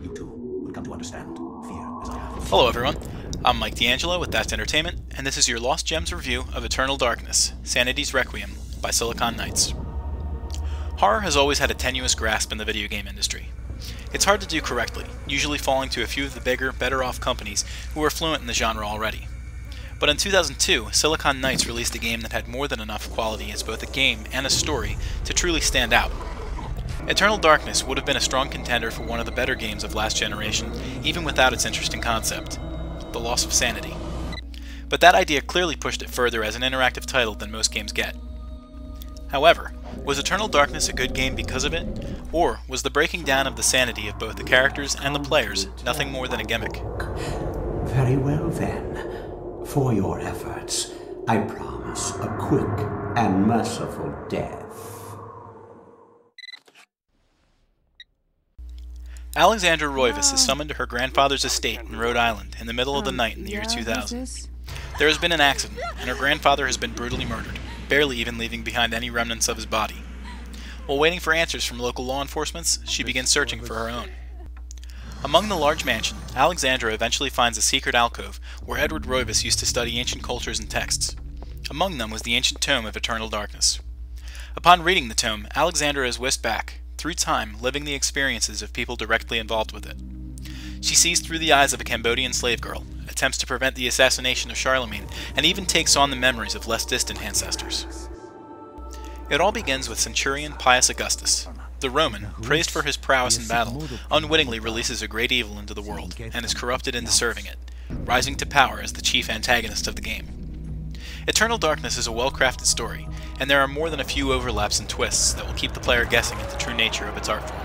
You too will come to understand fear as I have. Hello everyone, I'm Mike DeAngelo with That's Entertainment, and this is your Lost Gems review of Eternal Darkness, Sanity's Requiem by Silicon Knights. Horror has always had a tenuous grasp in the video game industry. It's hard to do correctly, usually falling to a few of the bigger, better-off companies who are fluent in the genre already. But in 2002, Silicon Knights released a game that had more than enough quality as both a game and a story to truly stand out. Eternal Darkness would have been a strong contender for one of the better games of last generation, even without its interesting concept, the loss of sanity. But that idea clearly pushed it further as an interactive title than most games get. However, was Eternal Darkness a good game because of it? Or was the breaking down of the sanity of both the characters and the players nothing more than a gimmick? Very well then. For your efforts, I promise a quick and merciful death. Alexandra Roivas is summoned to her grandfather's estate in Rhode Island in the middle of the night in the year 2000. There has been an accident, and her grandfather has been brutally murdered, barely even leaving behind any remnants of his body. While waiting for answers from local law enforcement, she begins searching for her own. Among the large mansion, Alexandra eventually finds a secret alcove where Edward Roivas used to study ancient cultures and texts. Among them was the ancient tome of Eternal Darkness. Upon reading the tome, Alexandra is whisked back, through time, living the experiences of people directly involved with it. She sees through the eyes of a Cambodian slave girl, attempts to prevent the assassination of Charlemagne, and even takes on the memories of less distant ancestors. It all begins with Centurion Pius Augustus. The Roman, praised for his prowess in battle, unwittingly releases a great evil into the world, and is corrupted into serving it, rising to power as the chief antagonist of the game. Eternal Darkness is a well-crafted story, and there are more than a few overlaps and twists that will keep the player guessing at the true nature of its art form.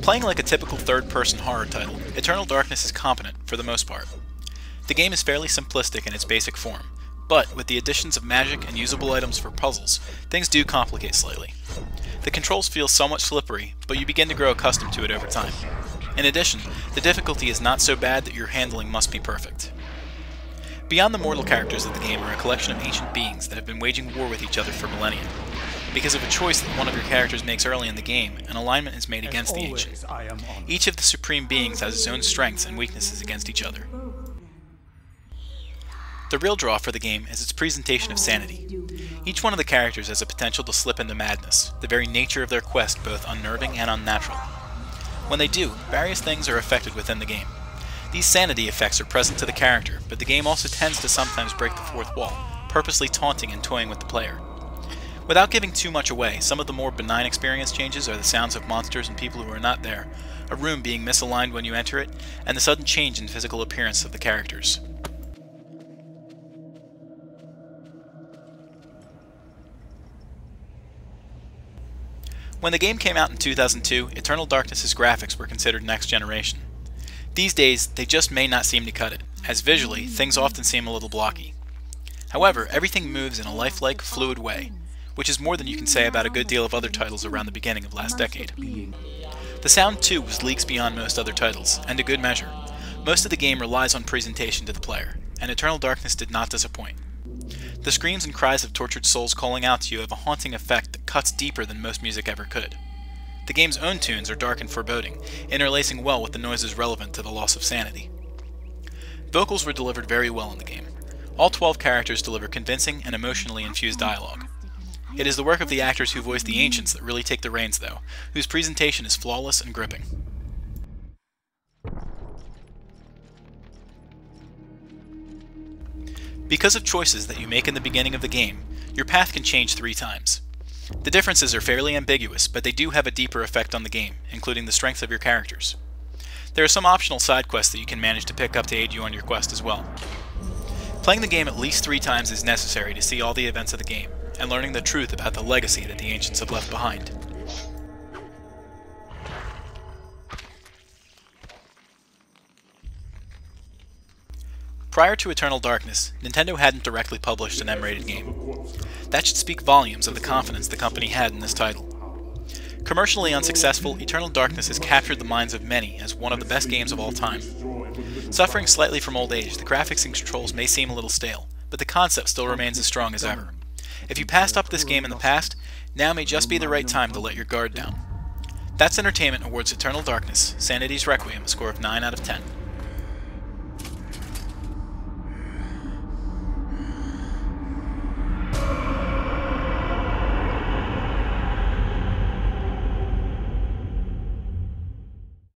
Playing like a typical third-person horror title, Eternal Darkness is competent for the most part. The game is fairly simplistic in its basic form, but with the additions of magic and usable items for puzzles, things do complicate slightly. The controls feel somewhat slippery, but you begin to grow accustomed to it over time. In addition, the difficulty is not so bad that your handling must be perfect. Beyond the mortal characters of the game are a collection of ancient beings that have been waging war with each other for millennia. Because of a choice that one of your characters makes early in the game, an alignment is made against the ancient. Each of the supreme beings has its own strengths and weaknesses against each other. The real draw for the game is its presentation of sanity. Each one of the characters has a potential to slip into madness, the very nature of their quest both unnerving and unnatural. When they do, various things are affected within the game. These sanity effects are present to the character, but the game also tends to sometimes break the fourth wall, purposely taunting and toying with the player. Without giving too much away, some of the more benign experience changes are the sounds of monsters and people who are not there, a room being misaligned when you enter it, and the sudden change in physical appearance of the characters. When the game came out in 2002, Eternal Darkness's graphics were considered next generation. These days, they just may not seem to cut it, as visually, things often seem a little blocky. However, everything moves in a lifelike, fluid way, which is more than you can say about a good deal of other titles around the beginning of last decade. The sound too was leagues beyond most other titles, and a good measure. Most of the game relies on presentation to the player, and Eternal Darkness did not disappoint. The screams and cries of tortured souls calling out to you have a haunting effect that cuts deeper than most music ever could. The game's own tunes are dark and foreboding, interlacing well with the noises relevant to the loss of sanity. Vocals were delivered very well in the game. All 12 characters deliver convincing and emotionally infused dialogue. It is the work of the actors who voice the ancients that really take the reins though, whose presentation is flawless and gripping. Because of choices that you make in the beginning of the game, your path can change 3 times. The differences are fairly ambiguous, but they do have a deeper effect on the game, including the strength of your characters. There are some optional side quests that you can manage to pick up to aid you on your quest as well. Playing the game at least 3 times is necessary to see all the events of the game, and learning the truth about the legacy that the ancients have left behind. Prior to Eternal Darkness, Nintendo hadn't directly published an M-rated game. That should speak volumes of the confidence the company had in this title. Commercially unsuccessful, Eternal Darkness has captured the minds of many as one of the best games of all time. Suffering slightly from old age, the graphics and controls may seem a little stale, but the concept still remains as strong as ever. If you passed up this game in the past, now may just be the right time to let your guard down. That's Entertainment awards Eternal Darkness, Sanity's Requiem, a score of 9 out of 10.